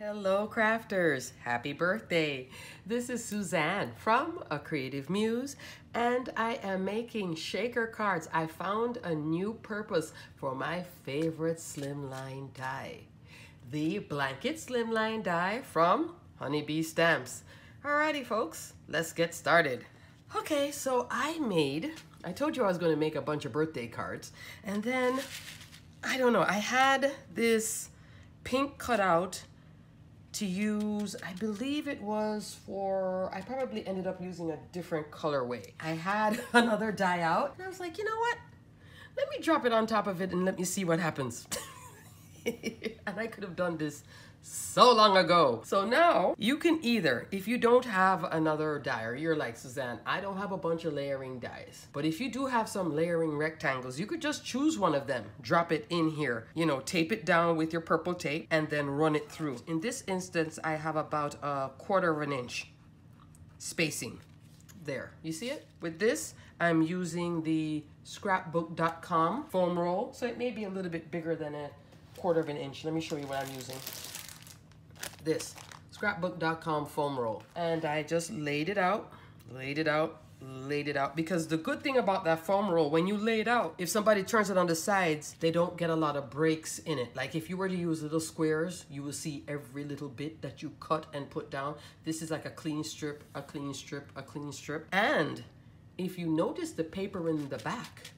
Hello crafters, happy birthday. This is Suzanne from A Creative Muse and I am making shaker cards. I found a new purpose for my favorite Slimline die. The blanket Slimline die from Honeybee Stamps. Alrighty folks, let's get started. Okay, so I told you I was going to make a bunch of birthday cards and then, I don't know, I had this pink cutout to use, I believe it was for, I probably ended up using a different colorway. I had another die out and I was like, you know what? Let me drop it on top of it and let me see what happens. And I could have done this so long ago. So now you can either, if you don't have another die, or you're like, Suzanne, I don't have a bunch of layering dies, but if you do have some layering rectangles, you could just choose one of them, drop it in here, you know, tape it down with your purple tape and then run it through. In this instance, I have about 1/4 of an inch spacing there. You see it? With this, I'm using the scrapbook.com foam roll, so it may be a little bit bigger than a 1/4 of an inch. Let me show you what I'm using. This scrapbook.com foam roll, and I just laid it out, because the good thing about that foam roll, when you lay it out, if somebody turns it on the sides, they don't get a lot of breaks in it. Like if you were to use little squares, you will see every little bit that you cut and put down. This is like a clean strip, a clean strip, a clean strip. And if you notice the paper in the back,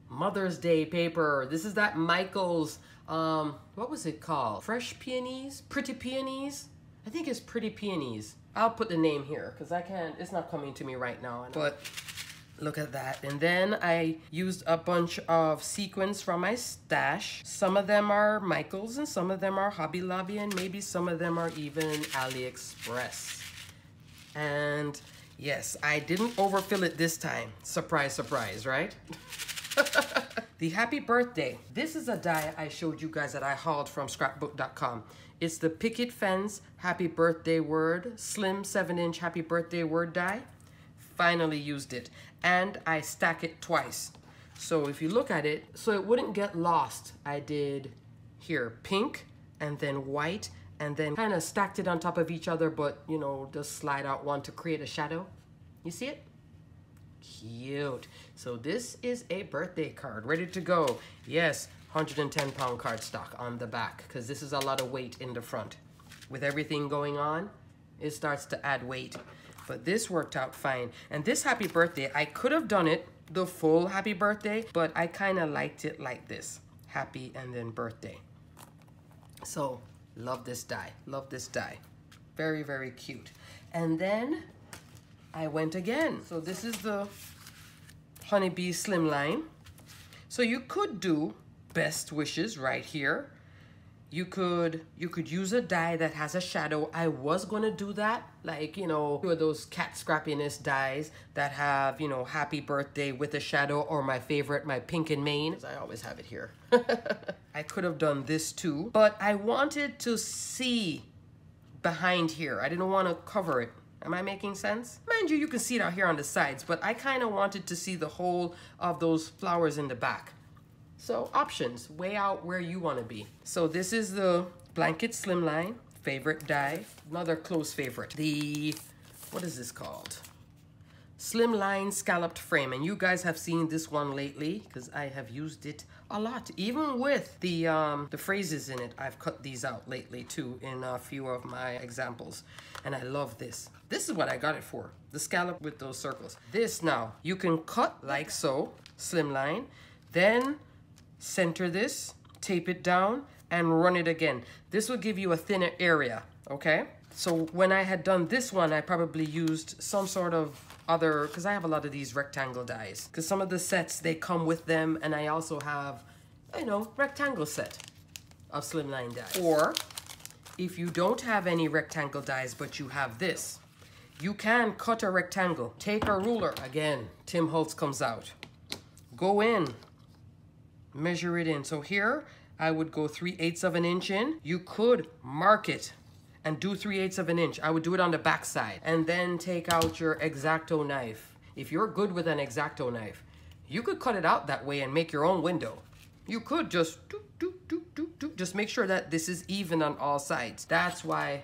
Mother's Day paper. This is that Michael's, what was it called? Fresh Peonies? Pretty Peonies? I think it's Pretty Peonies. I'll put the name here because I can't, it's not coming to me right now. But look at that. And then I used a bunch of sequins from my stash. Some of them are Michael's and some of them are Hobby Lobby and maybe some of them are even AliExpress. And yes, I didn't overfill it this time. Surprise, surprise, right? The happy birthday. This is a die I showed you guys that I hauled from scrapbook.com. It's the Picket Fence Happy Birthday Word Slim 7-inch Happy Birthday Word die. Finally used it. And I stack it twice. So if you look at it, so it wouldn't get lost, I did here pink and then white and then kind of stacked it on top of each other, but you know, just slide out one to create a shadow. You see it? Cute. So this is a birthday card ready to go. Yes, 110-pound cardstock on the back because this is a lot of weight in the front. With everything going on, it starts to add weight. But this worked out fine. And this happy birthday, I could have done it the full happy birthday, but I kind of liked it like this. Happy and then birthday. So love this die. Love this die. Very, very cute. And then I went again. So this is the Honeybee Slimline. So you could do best wishes right here. You could use a die that has a shadow. I was gonna do that, like, you know, those cat scrappiness dies that have, you know, happy birthday with a shadow, or my favorite, my pink and mane. I always have it here. I could have done this too, but I wanted to see behind here. I didn't want to cover it. Am I making sense? Mind you, you can see it out here on the sides, but I kind of wanted to see the whole of those flowers in the back. So options, weigh out where you want to be. So this is the blanket Slimline favorite die. Another close favorite. The, what is this called? Slimline scalloped frame. And you guys have seen this one lately because I have used it a lot. Even with the phrases in it, I've cut these out lately too in a few of my examples. And I love this. This is what I got it for. The scallop with those circles. This now, you can cut like so, Slimline, then center this, tape it down, and run it again. This will give you a thinner area, okay? So when I had done this one, I probably used some sort of other, because I have a lot of these rectangle dies, because some of the sets, they come with them, and I also have, you know, rectangle set of Slimline dies. Or if you don't have any rectangle dies, but you have this, you can cut a rectangle. Take a ruler, again, Tim Holtz comes out. Go in, measure it in. So here, I would go 3/8 of an inch in. You could mark it and do 3/8 of an inch. I would do it on the back side. And then take out your X-Acto knife. If you're good with an X-Acto knife, you could cut it out that way and make your own window. You could just do, Just make sure that this is even on all sides. That's why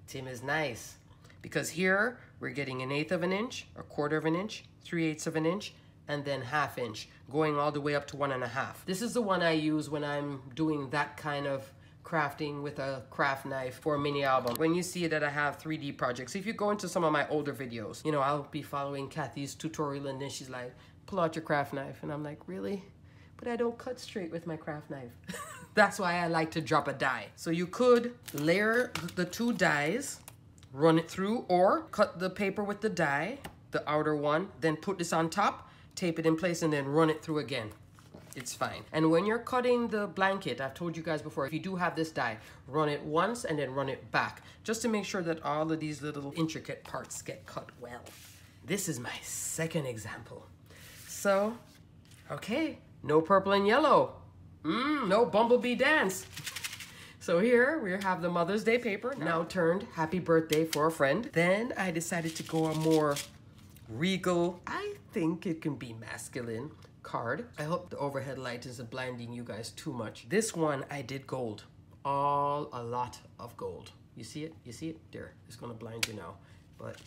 Tim is nice. Because here, we're getting 1/8 of an inch, 1/4 of an inch, 3/8 of an inch, and then 1/2 inch, going all the way up to 1.5. This is the one I use when I'm doing that kind of crafting with a craft knife for a mini album. When you see that I have 3D projects, if you go into some of my older videos, you know, I'll be following Kathy's tutorial and then she's like, pull out your craft knife. And I'm like, really? But I don't cut straight with my craft knife. That's why I like to drop a die. So you could layer the 2 dies, run it through, or cut the paper with the die, the outer one, then put this on top, tape it in place, and then run it through again. It's fine. And when you're cutting the blanket, I've told you guys before, if you do have this die, run it once and then run it back, just to make sure that all of these little intricate parts get cut well. This is my second example. So, okay, no purple and yellow. No bumblebee dance. So here we have the Mother's Day paper, now turned happy birthday for a friend. Then I decided to go a more regal, I think it can be masculine, card. I hope the overhead light isn't blinding you guys too much. This one I did gold, a lot of gold. You see it? You see it? There, it's gonna blind you now, but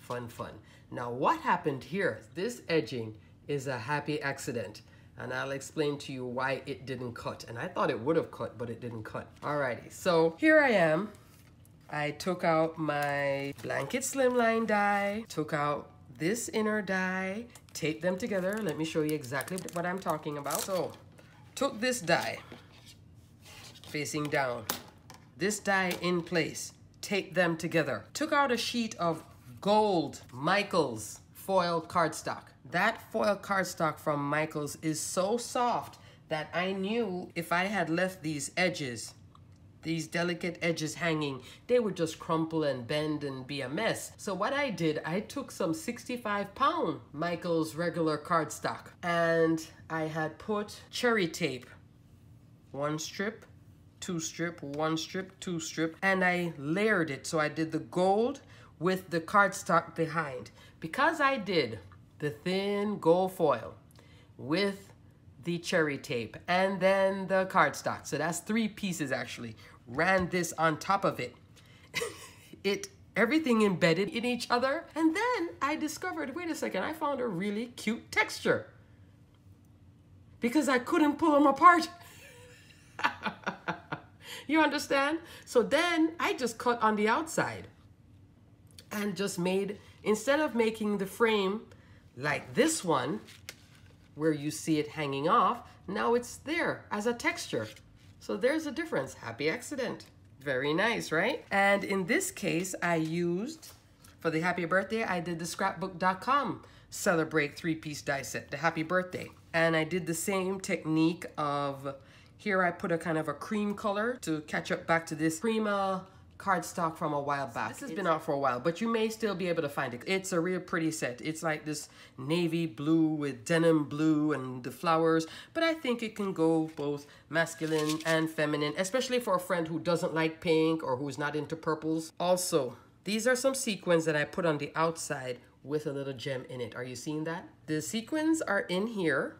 fun. Now what happened here, this edging is a happy accident. And I'll explain to you why it didn't cut. And I thought it would have cut, but it didn't cut. Alrighty, so here I am. I took out my blanket slimline die, took out this inner die, taped them together. Let me show you exactly what I'm talking about. So, took this die, facing down, this die in place, taped them together. Took out a sheet of gold Michaels foil cardstock. That foil cardstock from Michaels is so soft that I knew if I had left these edges, these delicate edges hanging, they would just crumple and bend and be a mess. So what I did, I took some 65-pound Michaels regular cardstock and I had put cherry tape, 1 strip, 2 strip, 1 strip, 2 strip, and I layered it. So I did the gold with the cardstock behind. Because I did the thin gold foil with the cherry tape and then the cardstock, so that's 3 pieces actually, ran this on top of it. Everything embedded in each other, and then I discovered, wait a second, I found a really cute texture because I couldn't pull them apart. You understand? So then I just cut on the outside and just made, instead of making the frame like this one, where you see it hanging off, now it's there as a texture. So there's a difference. Happy accident. Very nice, right? And in this case, I used, for the happy birthday, I did the scrapbook.com Celebrate 3-piece die set, the happy birthday. And I did the same technique of, here I put a kind of a cream color to catch up back to this cream cardstock from a while back. This has been out for a while, but you may still be able to find it. It's a real pretty set. It's like this navy blue with denim blue and the flowers, but I think it can go both masculine and feminine, especially for a friend who doesn't like pink or who's not into purples. Also, these are some sequins that I put on the outside with a little gem in it. Are you seeing that? The sequins are in here,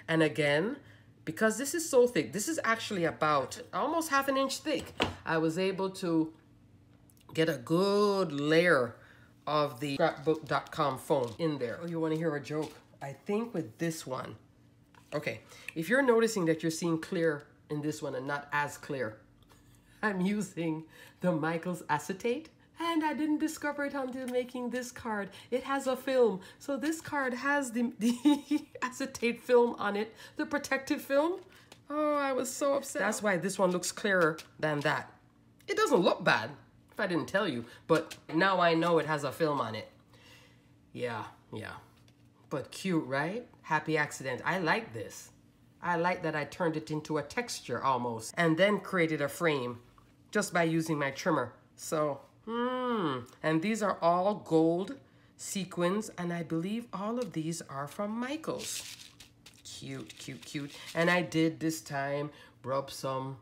and again, because this is so thick, this is actually about almost 1/2 inch thick, I was able to get a good layer of the scrapbook.com foam in there. Oh, you want to hear a joke? I think with this one, okay, if you're noticing that you're seeing clear in this one and not as clear, I'm using the Michaels acetate. And I didn't discover it until making this card. It has a film. So this card has the acetate film on it, the protective film. Oh, I was so upset. That's why this one looks clearer than that. It doesn't look bad, if I didn't tell you, but now I know it has a film on it. Yeah. But cute, right? Happy accident. I like this. I like that I turned it into a texture almost, and then created a frame just by using my trimmer. So, and these are all gold sequins, and I believe all of these are from Michaels. Cute. And I did this time rub some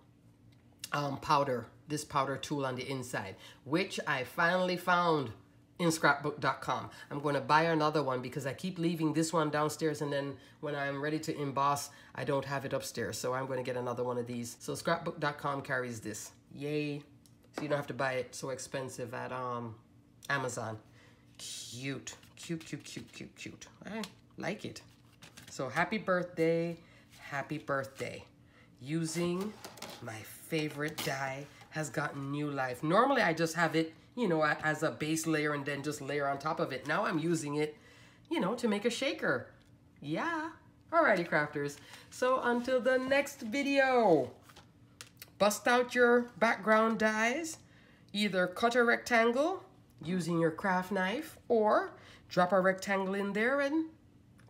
powder, this powder tool on the inside, which I finally found in scrapbook.com. I'm going to buy another one because I keep leaving this one downstairs, and then when I'm ready to emboss, I don't have it upstairs. So I'm going to get another one of these. So scrapbook.com carries this. Yay. So you don't have to buy it so expensive at Amazon. Cute. Cute, cute, cute, cute, cute. I like it. So happy birthday. Happy birthday. Using my favorite die has gotten new life. Normally I just have it, you know, as a base layer and then just layer on top of it. Now I'm using it, you know, to make a shaker. Yeah. Alrighty, crafters. So until the next video, bust out your background dies. Either cut a rectangle using your craft knife or drop a rectangle in there and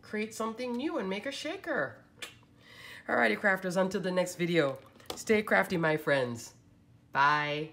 create something new and make a shaker. Alrighty, crafters, until the next video. Stay crafty, my friends. Bye.